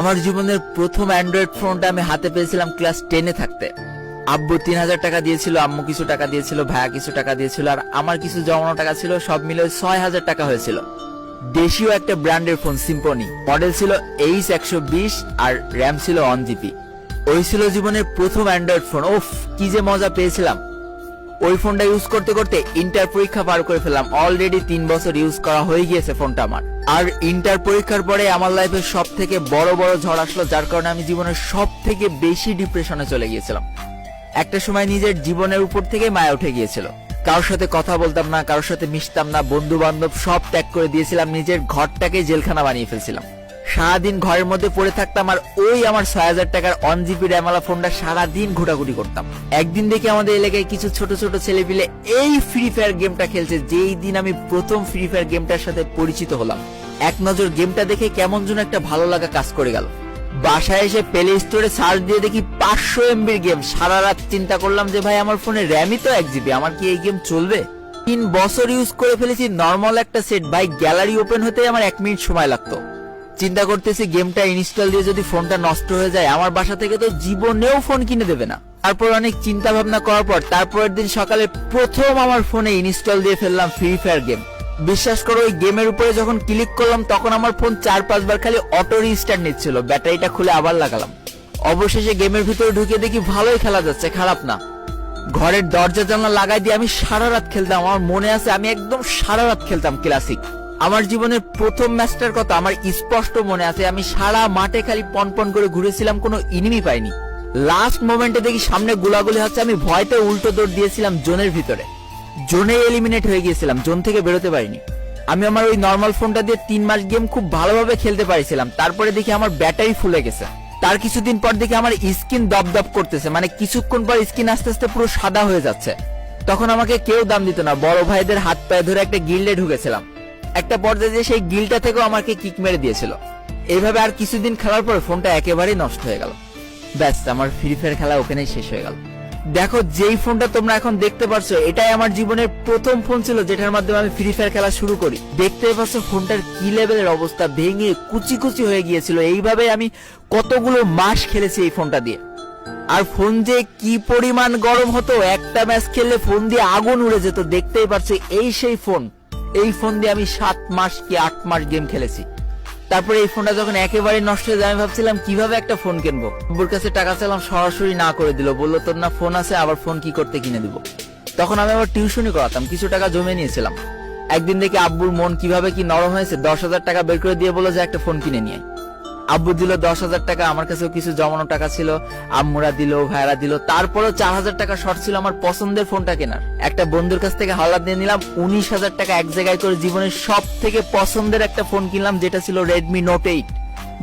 আমার জীবনের প্রথম অ্যান্ড্রয়েড ফোনটা আমি হাতে পেয়েছিলাম ক্লাস 10-এ থাকতে। আব্বু 3000 টাকা দিয়েছিল, আম্মু কিছু টাকা দিয়েছিল, ভাইয়া কিছু টাকা দিয়েছিল, আর আমার কিছু জমানো টাকা ছিল, সব মিলে 6000 টাকা হয়েছিল। দেশীয় একটা ব্র্যান্ডের ফোন, সিম্ফনি। মডেল ছিল H120 আর র্যাম ছিল 1GB। ওই ছিল জীবনের প্রথম অ্যান্ড্রয়েড ফোন। ওফ, কি যে মজা পেয়েছিলাম। ওই ফোনটা ইউজ করতে করতে ইন্টার পরীক্ষা পার করে ফেললাম। অলরেডি 3 বছর ইউজ করা হয়ে গিয়েছে ফোনটা আমার। আর ইন্টার পরীক্ষার পরে আমার লাইফের সব থেকে বড় বড় ঝড় আসলো, যার কারণে আমি জীবনের সব থেকে বেশি ডিপ্রেশনে চলে গিয়েছিলাম। একটা সময় নিজের জীবনের উপর থেকে মায়া উঠে গিয়েছিল। কারোর সাথে কথা বলতাম না, কারোর সাথে মিশতাম না, বন্ধু বান্ধব সব ত্যাগ করে দিয়েছিলাম, নিজের ঘরটাকে জেলখানা বানিয়ে ফেলছিলাম। সারাদিন ঘরের মধ্যে পড়ে থাকতাম আর ওই আমার 6000 টাকার 1GB র্যামওয়ালা ফোনটা সারাদিন ঘোটাঘুটি করতাম। একদিন দেখি আমাদের এলাকায় কিছু ছোট ছোট ছেলেপিলে এই ফ্রি ফায়ার গেমটা খেলছে। যেই দিন আমি প্রথম ফ্রি ফায়ার গেমটার সাথে পরিচিত হলাম, এক নজর গেমটা দেখে কেমন যেন একটা ভালো লাগা কাজ করে গেল। বাসায় এসে প্লে স্টোরে সার্চ দিয়ে দেখি 500 MB গেম। সারা রাত চিন্তা করলাম যে ভাই, আমার ফোনে র্যামই তো 1GB, আমার কি এই গেম চলবে? 3 বছর ইউজ করে ফেলেছি নর্মাল একটা সেট। ভাই, গ্যালারি ওপেন হতে আমার 1 মিনিট সময় লাগতো। চিন্তা করতেছি গেমটা ইনস্টল দিয়ে যদি ফোনটা নষ্ট হয়ে যায়, আমার বাসা থেকে তো জীবনেও ফোন কিনে দেবে না। তারপর অনেক চিন্তা ভাবনা করার পর তারপরের দিন সকালে প্রথম আমার ফোনে ইনস্টল দিয়ে ফেললাম ফ্রি ফায়ার গেম। বিশ্বাস করো, ওই গেমের উপরে যখন ক্লিক করলাম তখন আমার ফোন 4-5 বার খালি অটো রিস্টার্ট নিচ্ছিল। ব্যাটারিটা খুলে আবার লাগালাম। অবশেষে গেমের ভিতরে ঢুকে দেখি ভালোই খেলা যাচ্ছে, খারাপ না। ঘরের দরজা জানলা লাগাই দিয়ে আমি সারা রাত খেলতাম। আমার মনে আছে আমি একদম সারা রাত খেলতাম ক্লাসিক। আমার জীবনের প্রথম ম্যাচটার কথা আমার স্পষ্ট মনে আছে। আমি সারা মাঠে খালি পনপন করে ঘুরেছিলাম, কোনো এনিমি পাইনি। লাস্ট মোমেন্টে দেখি সামনে গোলাগুলি হচ্ছে, আমি ভয়তে উল্টো দৌড় দিয়েছিলাম জোনের ভিতরে। জোনে এলিমিনেট হয়ে গিয়েছিলাম, জোন থেকে বেরোতে পারিনি। আমি আমার ওই নর্মাল ফোনটা দিয়ে 3 মাস গেম খুব ভালোভাবে খেলতে পারিছিলাম। তারপরে দেখি আমার ব্যাটারি ফুলে গেছে। তার কিছুদিন পর দেখি আমার স্কিন দপদপ করতেছে, মানে কিছুক্ষণ পর স্কিন আস্তে আস্তে পুরো সাদা হয়ে যাচ্ছে। তখন আমাকে কেউ দাম দিত না। বড় ভাইদের হাত পায়ে ধরে একটা গিল্ডে ঢুকেছিলাম। একটা পর্যায়ে সেই গিলটা থেকেও আমাকে কিক মেরে দিয়েছিল। এইভাবে আর কিছুদিন খেলার পর ফোনটা একেবারেই নষ্ট হয়ে গেল। ব্যাস, আমার ফ্রি ফায়ার খেলা ওখানেই শেষ হয়ে গেল। দেখো, যেই ফোনটা তোমরা এখন দেখতে পাচ্ছ, এটাই আমার জীবনের প্রথম ফোন ছিল যেটার মাধ্যমে আমি ফ্রি ফায়ার খেলা শুরু করি। দেখতে পাচ্ছ ফোনটার কি লেভেলের অবস্থা, ভেঙে কুচি কুচি হয়ে গিয়েছিল। এইভাবে আমি কতগুলো মাস খেলেছি এই ফোনটা দিয়ে। আর ফোন যে কি পরিমাণ গরম হতো, একটা ম্যাচ খেললে ফোন দিয়ে আগুন উড়ে যেত। দেখতেই পাচ্ছ, এই সেই ফোন। এই ফোন দিয়ে আমি 7 মাস কি 8 মাস গেম খেলেছি। তারপরে এই ফোনটা যখন একেবারে নষ্ট হয়ে যায়, আমি ভাবছিলাম কিভাবে একটা ফোন কিনবো। আব্বুর কাছে টাকা চাইলাম, সরাসরি না করে দিল। বললো তোর না ফোন আছে, আবার ফোন কি করতে কিনে দিব। তখন আমি আবার টিউশনই করাতাম, কিছু টাকা জমে নিয়েছিলাম। একদিন দেখি আব্বুর মন কিভাবে কি নরম হয়েছে, 10,000 টাকা বের করে দিয়ে বললো যে একটা ফোন কিনে নিয়ে। আব্বু দিল 10,000 টাকা, আমার কাছেও কিছু জমানো টাকা ছিল, আম্মুরা দিল, ভাইরা দিল। তারপরেও 4,000 টাকা শর্ট ছিল আমার পছন্দের ফোনটা কেনার। একটা বন্ধুর কাছ থেকে হাওলাত দিয়ে নিলাম 19,000 টাকা এক জায়গায় করে। জীবনের সব থেকে পছন্দের একটা ফোন কিনলাম, যেটা ছিল Redmi Note 8।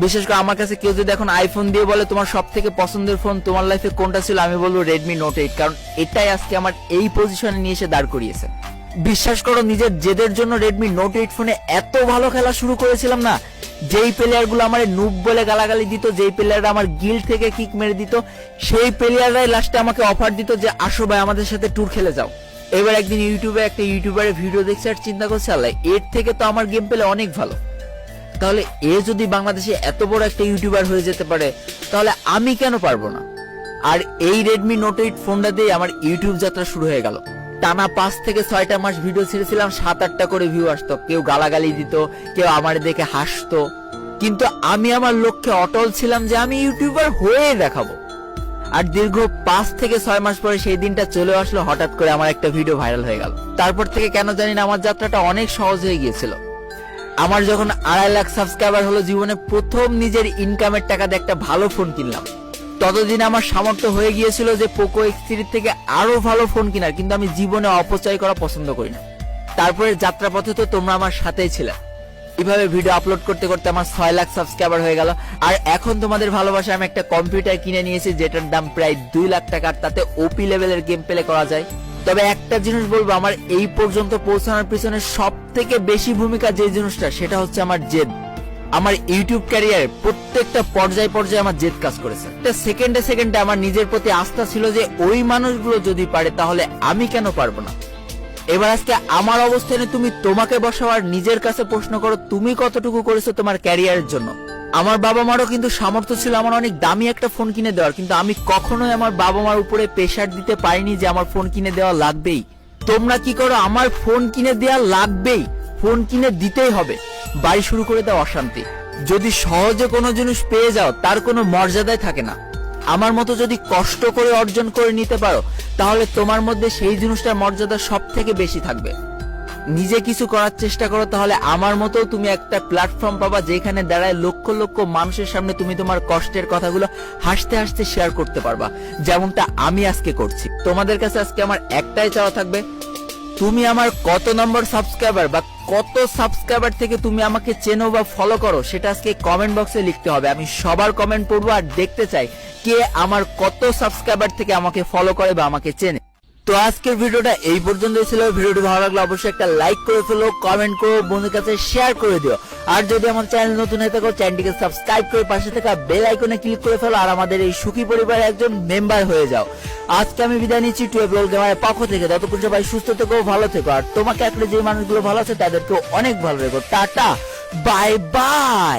বিশেষ করে আমার কাছে কেউ যদি এখন আইফোন দিয়ে বলে তোমার সব থেকে পছন্দের ফোন তোমার লাইফে কোনটা ছিল, আমি বলবো Redmi Note 8, কারণ এটাই আজকে আমার এই পজিশনে নিয়ে এসে দাঁড় করিয়েছে। বিশ্বাস করো, নিজের জেদের জন্য Redmi Note 8 ফোনে এত ভালো খেলা শুরু করেছিলাম না। যেই প্লেয়ার গুলো আমার নুব বলে গালাগালি দিত, যেই প্লেয়াররা আমার গিল্ড থেকে কিক মেরে দিত, সেই প্লেয়াররাই লাস্টে আমাকে অফার দিত যে আসো ভাই আমাদের সাথে ট্যুর খেলে যাও। এবার একদিন ইউটিউবে একটা ইউটিউবারের ভিডিও দেখছি আর চিন্তা করছি, আল্লাহ, এর থেকে তো আমার গেম প্লে অনেক ভালো। তাহলে এ যদি বাংলাদেশে এত বড় একটা ইউটিউবার হয়ে যেতে পারে, তাহলে আমি কেন পারবো না? আর এই Redmi Note 8 ফোনটা দিয়ে আমার ইউটিউব যাত্রা শুরু হয়ে গেল। টানা 5 থেকে 6টা মাস ভিডিও ছেড়েছিলাম, 7-8টা করে ভিউ আসতো। কেউ গালাগালি দিত, কেউ আমার দেখে হাসতো, কিন্তু আমি আমার লক্ষ্যে অটল ছিলাম যে আমি ইউটিউবার হয়ে দেখাবো। আর দীর্ঘ 5 থেকে 6 মাস পরে সেই দিনটা চলে আসলো। হঠাৎ করে আমার একটা ভিডিও ভাইরাল হয়ে গেল। তারপর থেকে কেন জানি না আমার যাত্রাটা অনেক সহজ হয়ে গিয়েছিল। আমার যখন 2.5 লাখ সাবস্ক্রাইবার হলো, জীবনে প্রথম নিজের ইনকামের টাকা দিয়ে একটা ভালো ফোন কিনলাম। ততদিন আমার সামর্থ্য হয়ে গিয়েছিল যে Poco X3 থেকে আরো ভালো ফোন কেনার, কিন্তু আমি জীবনে অপচয় করা পছন্দ করি না। তারপরে যাত্রাপথে তো তোমরা আমার সাথেই ছিলে। এইভাবে ভিডিও আপলোড করতে করতে আমার 6 লাখ সাবস্ক্রাইবার হয়ে গেল। আর এখন তোমাদের ভালোবাসায় আমি একটা কম্পিউটার কিনে নিয়েছি, যেটার দাম প্রায় 2 লাখ টাকা। তাতে ওপি লেভেলের গেম প্লে করা যায়। তবে একটা জিনিস বলবো, আমার এই পর্যন্ত পৌঁছানোর পিছনে সব থেকে বেশি ভূমিকা যে জিনিসটা, সেটা হচ্ছে আমার জেদ। আমার ইউটিউব ক্যারিয়ারে প্রত্যেকটা পর্যায়ে পর্যায়ে আমার জেদ কাজ করেছে। একটা সেকেন্ডে সেকেন্ডে আমার নিজের প্রতি আস্থা ছিল যে ওই মানুষগুলো যদি পারে তাহলে আমি কেন পারবো না। এবার আজকে আমার অবস্থানে তুমি তোমাকে বসাও আর নিজের কাছে প্রশ্ন করো, তুমি কতটুকু করেছো তোমার ক্যারিয়ারের জন্য। আমার বাবা মারও কিন্তু সামর্থ্য ছিল আমার অনেক দামি একটা ফোন কিনে দেওয়ার, কিন্তু আমি কখনোই আমার বাবা মার উপরে প্রেশার দিতে পারিনি যে আমার ফোন কিনে দেওয়া লাগবেই। তোমরা কি করো, আমার ফোন কিনে দেওয়া লাগবেই, ফোন কিনে দিতেই হবে, বাড়ি শুরু করে দাও অশান্তি। যদি সহজে কোনো জিনিস পেয়ে যাও তার কোনো মর্যাদাই থাকে না। আমার মতো যদি কষ্ট করে অর্জন করে নিতে পারো তাহলে তোমার মধ্যে সেই জিনিসটার মর্যাদা সব থেকে বেশি থাকবে। নিজে কিছু করার চেষ্টা করো, তাহলে আমার মতো তুমি একটা প্ল্যাটফর্ম পাবা যেখানে দাঁড়ায় লক্ষ লক্ষ মানুষের সামনে তুমি তোমার কষ্টের কথাগুলো হাসতে হাসতে শেয়ার করতে পারবা, যেমনটা আমি আজকে করছি। তোমাদের কাছে আজকে আমার একটাই চাওয়া থাকবে, তুমি আমার কত নম্বর সাবস্ক্রাইবার বা কত সাবস্ক্রাইবার থেকে তুমি আমাকে চেনো বা ফলো করো সেটা আজকে কমেন্ট বক্সে লিখতে হবে। আমি সবার কমেন্ট পড়বো আর দেখতে চাই কে আমার কত সাবস্ক্রাইবার থেকে আমাকে ফলো করে বা আমাকে চেনে। তো আজকের ভিডিওটা এই পর্যন্তই ছিল। ভিডিওটি ভালো লাগলে অবশ্যই একটা লাইক করে ফেলো, কমেন্ট করো, বন্ধুদের কাছে শেয়ার করে দিও। আর যদি আমার চ্যানেল নতুন হয়ে থাকো চ্যানেলটিকে সাবস্ক্রাইব করে পাশে থাকা বেল আইকনে ক্লিক করে ফেলো আর আমাদের এই সুখী পরিবারের একজন মেম্বার হয়ে যাও। আজকে আমি বিদায় নিচ্ছি টুয়েলভ গেমারের পক্ষ থেকে। ততক্ষণ সবাই সুস্থ থেকো, ভালো থেকো, আর তোমাকে আসলে যে মানুষগুলো ভালো আছে তাদেরকেও অনেক ভালো রেখো। Tata, bye bye.